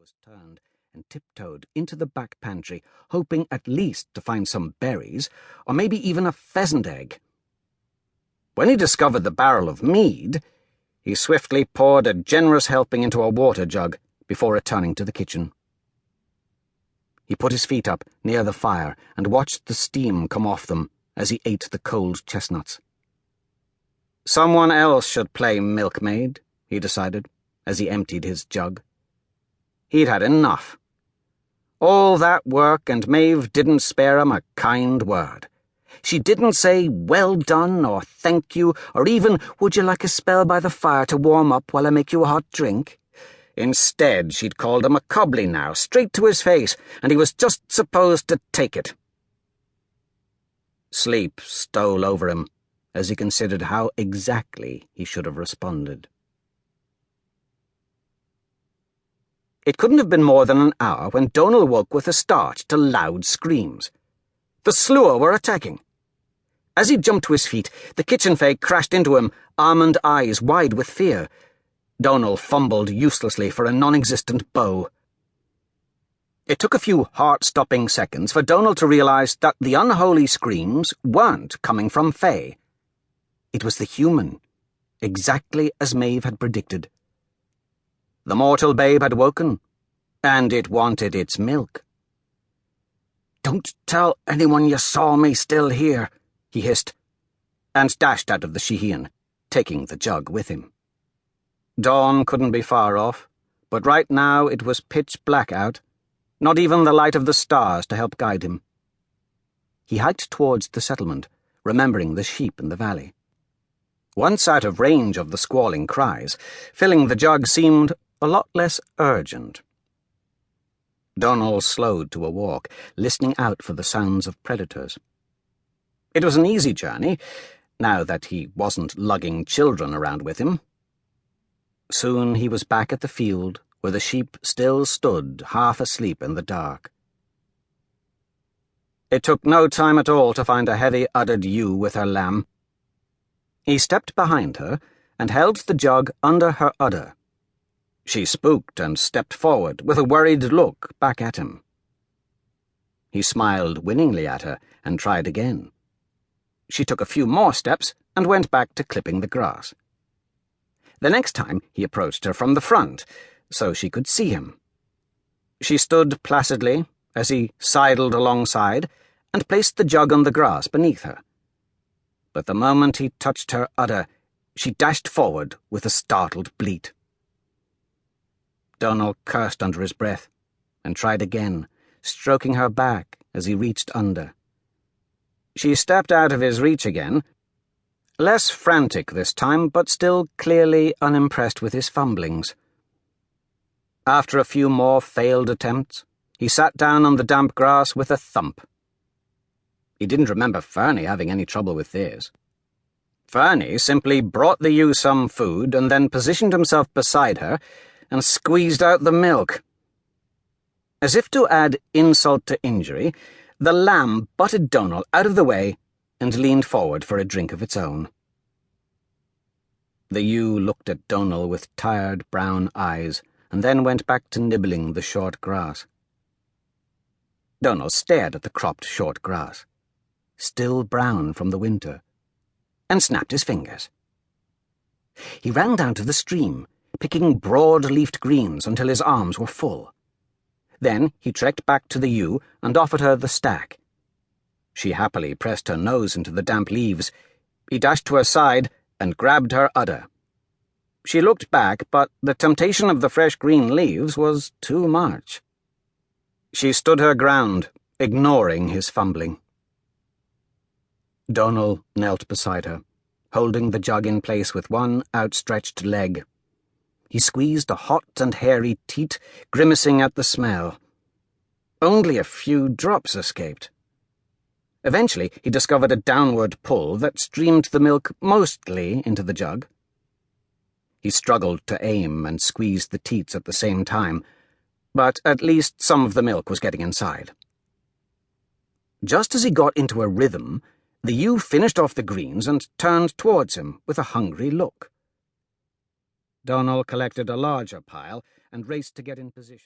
was turned and tiptoed into the back pantry, hoping at least to find some berries, or maybe even a pheasant egg. When he discovered the barrel of mead, he swiftly poured a generous helping into a water jug before returning to the kitchen. He put his feet up near the fire and watched the steam come off them as he ate the cold chestnuts. Someone else should play milkmaid, he decided, as he emptied his jug. He'd had enough. All that work, and Maeve didn't spare him a kind word. She didn't say, "Well done," or "Thank you," or even, "Would you like a spell by the fire to warm up while I make you a hot drink?" Instead, she'd called him a cobbly now, straight to his face, and he was just supposed to take it. Sleep stole over him as he considered how exactly he should have responded. It couldn't have been more than an hour when Domnall woke with a start to loud screams. The Sluagh were attacking. As he jumped to his feet, the kitchen fae crashed into him, almond eyes wide with fear. Domnall fumbled uselessly for a non-existent bow. It took a few heart-stopping seconds for Domnall to realise that the unholy screams weren't coming from fae. It was the human, exactly as Maeve had predicted. The mortal babe had woken, and it wanted its milk. "Don't tell anyone you saw me still here," he hissed, and dashed out of the Sithein, taking the jug with him. Dawn couldn't be far off, but right now it was pitch black out, not even the light of the stars to help guide him. He hiked towards the settlement, remembering the sheep in the valley. Once out of range of the squalling cries, filling the jug seemed a lot less urgent. Domnall slowed to a walk, listening out for the sounds of predators. It was an easy journey, now that he wasn't lugging children around with him. Soon he was back at the field, where the sheep still stood half asleep in the dark. It took no time at all to find a heavy-uddered ewe with her lamb. He stepped behind her and held the jug under her udder. She spooked and stepped forward with a worried look back at him. He smiled winningly at her and tried again. She took a few more steps and went back to clipping the grass. The next time he approached her from the front, so she could see him. She stood placidly as he sidled alongside and placed the jug on the grass beneath her. But the moment he touched her udder, she dashed forward with a startled bleat. Domnall cursed under his breath and tried again, stroking her back as he reached under. She stepped out of his reach again, less frantic this time, but still clearly unimpressed with his fumblings. After a few more failed attempts, he sat down on the damp grass with a thump. He didn't remember Fernie having any trouble with this. Fernie simply brought the ewe some food and then positioned himself beside her and squeezed out the milk. As if to add insult to injury, the lamb butted Domnall out of the way and leaned forward for a drink of its own. The ewe looked at Domnall with tired brown eyes and then went back to nibbling the short grass. Domnall stared at the cropped short grass, still brown from the winter, and snapped his fingers. He ran down to the stream, picking broad-leafed greens until his arms were full. Then he trekked back to the ewe and offered her the stack. She happily pressed her nose into the damp leaves. He dashed to her side and grabbed her udder. She looked back, but the temptation of the fresh green leaves was too much. She stood her ground, ignoring his fumbling. Domnall knelt beside her, holding the jug in place with one outstretched leg. He squeezed a hot and hairy teat, grimacing at the smell. Only a few drops escaped. Eventually, he discovered a downward pull that streamed the milk mostly into the jug. He struggled to aim and squeeze the teats at the same time, but at least some of the milk was getting inside. Just as he got into a rhythm, the ewe finished off the greens and turned towards him with a hungry look. Domnall collected a larger pile and raced to get in position.